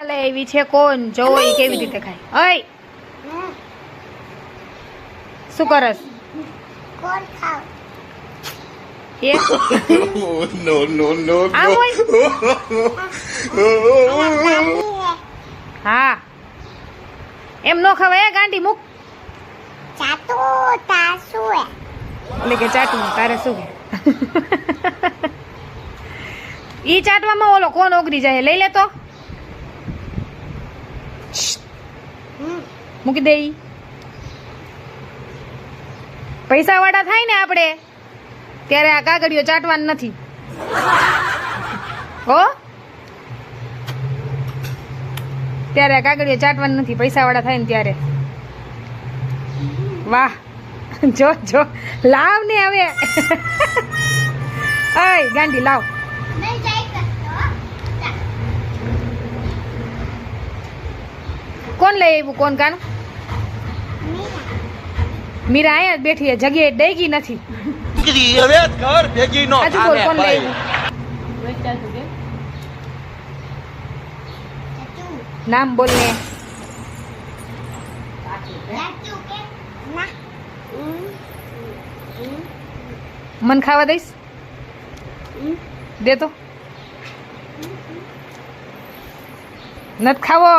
લે એવી છે કોણ જોવો ઈ કેવી રીતે ખાય ઓય શું કરસ કોણ ખાવ એ no, no, no, આ no. હોય હા એમ નો ખવાય ગાંડી મુક ચાટુ તાસુ એટલે કે ચાટું તારે શું કે ઈ ચાટવામાં ઓલો કોણ ઓગરી જાય લઈ લે તો મૂકી દે ઈ પૈસા વાળા થાય ને આપણે ત્યારે આ કાગળિયો ચાટવાનું નથી હો ત્યારે આ કાગળિયો ચાટવાનું નથી પૈસા વાળા થાય ને ત્યારે વાહ જો જો લાવ ને હવે અય ગાંડી લાવ નહીં જાય કરતો કોણ લઈ આવ્યું કોણ કાનું મીરા અહીંયા જ બેઠી છે જગ્યાએ ડઈ ગઈ નથી હવે ઘર ભેગી નો આજુ બોલ કોણ લઈ નામ બોલ ને ચાટુ કે ના મન ખાવા દઈશ દે તો નત ખાવો